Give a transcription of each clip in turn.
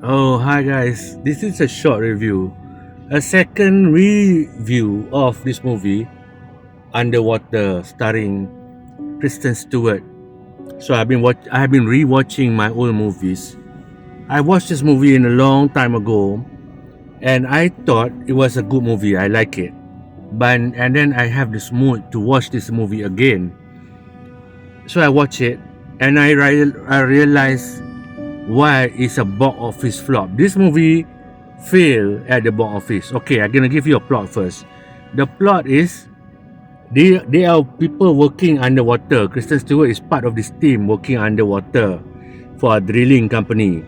Oh, hi guys. This is a short review, a second review of this movie, Underwater, starring Kristen Stewart. So I have been rewatching my old movies. I watched this movie in a long time ago, and I thought it was a good movie. I like it, but and then I have this mood to watch this movie again. So I watch it, and I realize why it's a box office flop. This movie failed at the box office. Okay, I'm gonna give you a plot first. The plot is they are people working underwater. Kristen Stewart is part of this team working underwater for a drilling company.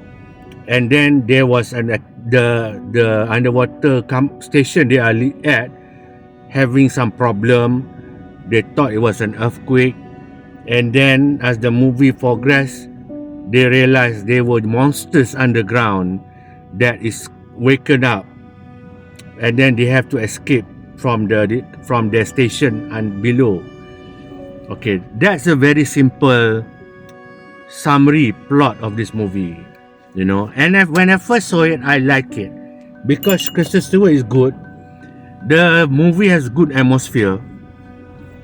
And then there was the underwater station they are at having some problem. They thought it was an earthquake, and then as the movie progressed, they realized there were monsters underground that is waken up, and then they have to escape from their station and below. Okay, that's a very simple summary plot of this movie, And when I first saw it, I like it because Kristen Stewart is good. The movie has good atmosphere,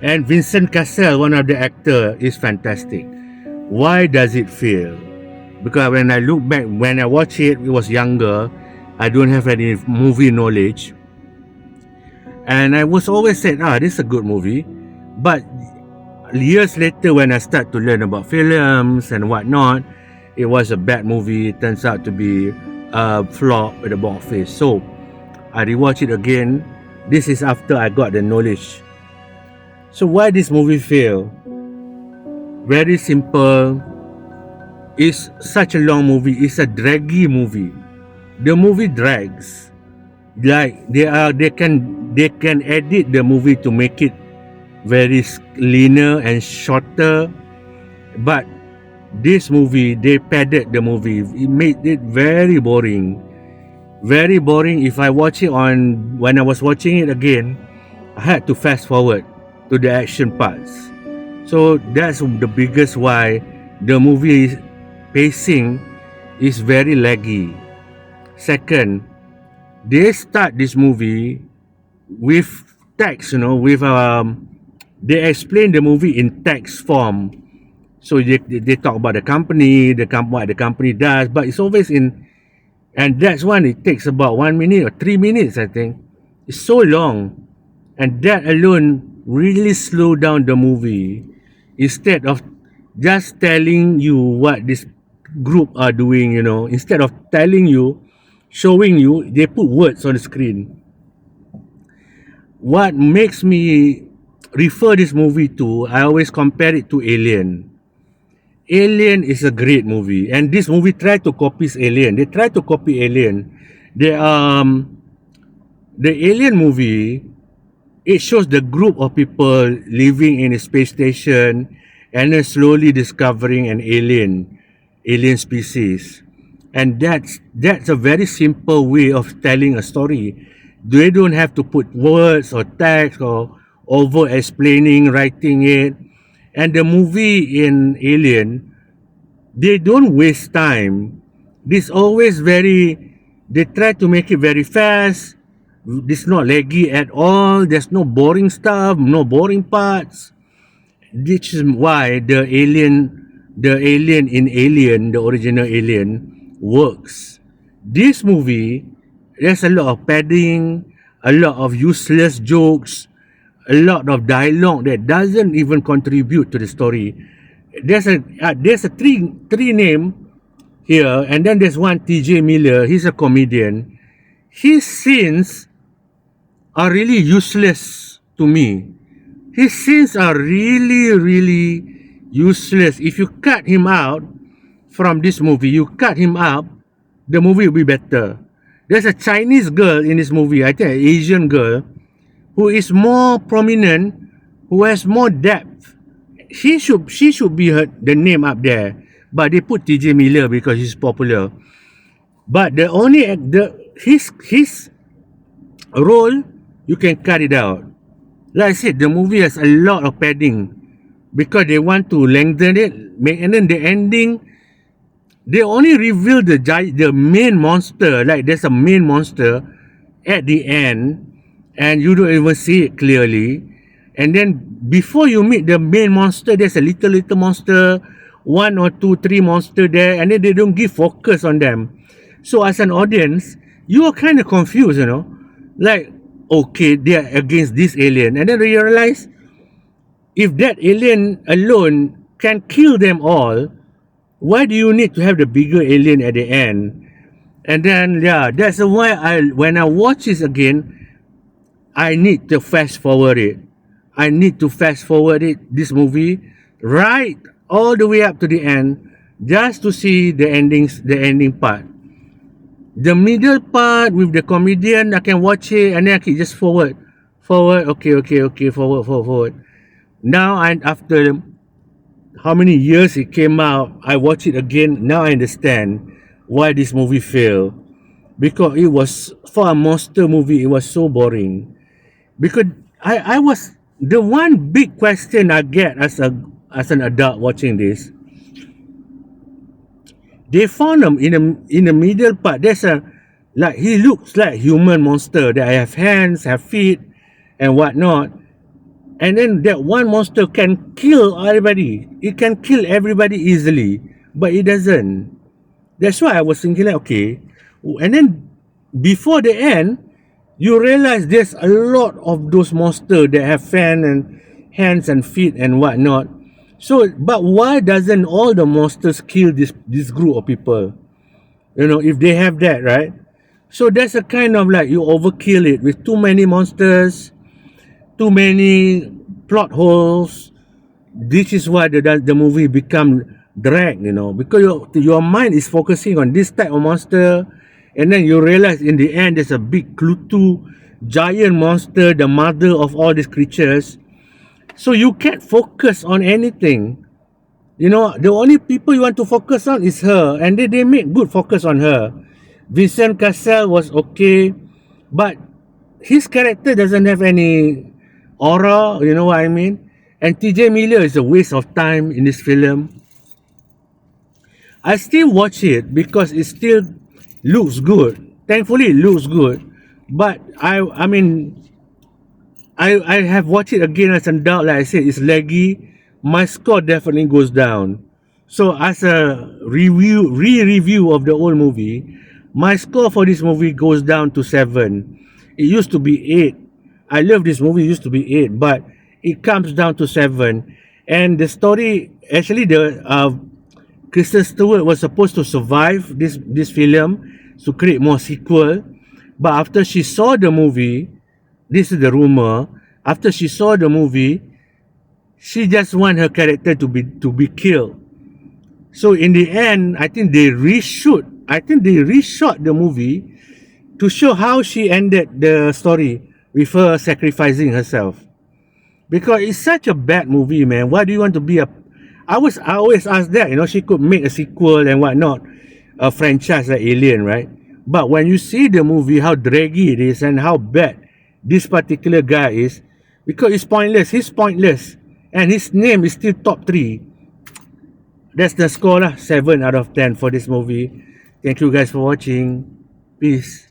and Vincent Cassel, one of the actor, is fantastic. Why does it fail? Because when I look back, when I watched it, it was younger. I don't have any movie knowledge, and I was always said, this is a good movie. But years later, when I start to learn about films and whatnot, it was a bad movie. It turns out to be a flop at the box office. So I rewatch it again. This is after I got the knowledge. So why this movie fail? Very simple. It's such a long movie. It's a draggy movie. The movie drags. Like they can edit the movie to make it very linear and shorter. But this movie, they padded the movie. It made it very boring. Very boring. If I watch it when I was watching it again, I had to fast forward to the action parts. So that's the biggest why the movie pacing is very laggy. Second, they start this movie with text, they explain the movie in text form. So they talk about the company, what the company does, but it's always and that's one, it takes about 1 minute or 3 minutes, I think. It's so long, and that alone really slow down the movie. Instead of just telling you what this group are doing, instead of showing you, they put words on the screen. What makes me refer this movie to, I always compare it to Alien. Alien is a great movie, and this movie tried to copy Alien. They tried to copy Alien. The Alien movie, it shows the group of people living in a space station and then slowly discovering an alien species. And that's a very simple way of telling a story. They don't have to put words or text or over explaining, writing it. And the movie in Alien, they don't waste time. They try to make it very fast. It's not laggy at all. There's no boring stuff, no boring parts. This is why the alien in Alien, the original Alien, works. This movie, there's a lot of padding, a lot of useless jokes, a lot of dialogue that doesn't even contribute to the story. There's a three name here, and then there's one T.J. Miller. He's a comedian. His scenes are really useless to me. His scenes are really, really useless. If you cut him out from this movie, the movie will be better. There's a Chinese girl in this movie, I think an Asian girl, who is more prominent, who has more depth. She should be the name up there, but they put T.J. Miller because he's popular. But his role, you can cut it out. Like I said, the movie has a lot of padding because they want to lengthen it, and then the ending, They only reveal the main monster, like there's a main monster at the end, and you don't even see it clearly. And then before you meet the main monster, there's a little monster, one or two, three monster there, and then they don't give focus on them. So as an audience, you are kind of confused, like, okay, they are against this alien, and then you realize if that alien alone can kill them all, why do you need to have the bigger alien at the end? And then yeah, that's why when I watch this again, I need to fast forward it. I need to fast forward this movie right all the way up to the end, just to see the ending part. The middle part with the comedian, I can watch it and then I can just forward, okay, forward. Now, and after how many years it came out, I watch it again. Now I understand why this movie failed, because it was, for a monster movie, it was so boring. Because I was, the one big question I get as an adult watching this, they found him in the middle part. There's a, like, he looks like human monster that have hands, have feet, and whatnot. And then that one monster can kill everybody. It can kill everybody easily, but it doesn't. That's why I was thinking, like, okay. And then before the end, you realize there's a lot of those monsters that have hands and feet and whatnot. So, but why doesn't all the monsters kill this group of people? If they have that, right? So that's a kind of like you overkill it with too many monsters, too many plot holes. This is why the movie become drag, because your mind is focusing on this type of monster, and then you realize in the end there's a big Clutu giant monster, the mother of all these creatures. So you can't focus on anything. The only people you want to focus on is her, and they make good focus on her. Vincent Cassel was okay, but his character doesn't have any aura, you know what I mean? And TJ Miller is a waste of time in this film. I still watch it because it still looks good. Thankfully, it looks good. But I mean, I have watched it again as an adult. Like I said, it's laggy. My score definitely goes down. So as a re-review of the old movie, my score for this movie goes down to 7. It used to be 8. I love this movie. It used to be 8, but it comes down to 7. And the story, actually, the Kristen Stewart was supposed to survive this film to create more sequel, but after she saw the movie, this is the rumor. After she saw the movie, she just want her character to be killed. So in the end, I think they reshot the movie to show how she ended the story with her sacrificing herself. Because it's such a bad movie, man. Why do you want to be a... I always ask that, she could make a sequel and whatnot, a franchise like Alien, right? But when you see the movie, how draggy it is and how bad this particular guy is, because it's pointless. He's pointless. And his name is still top 3. That's the score, 7 out of 10 for this movie. Thank you guys for watching. Peace.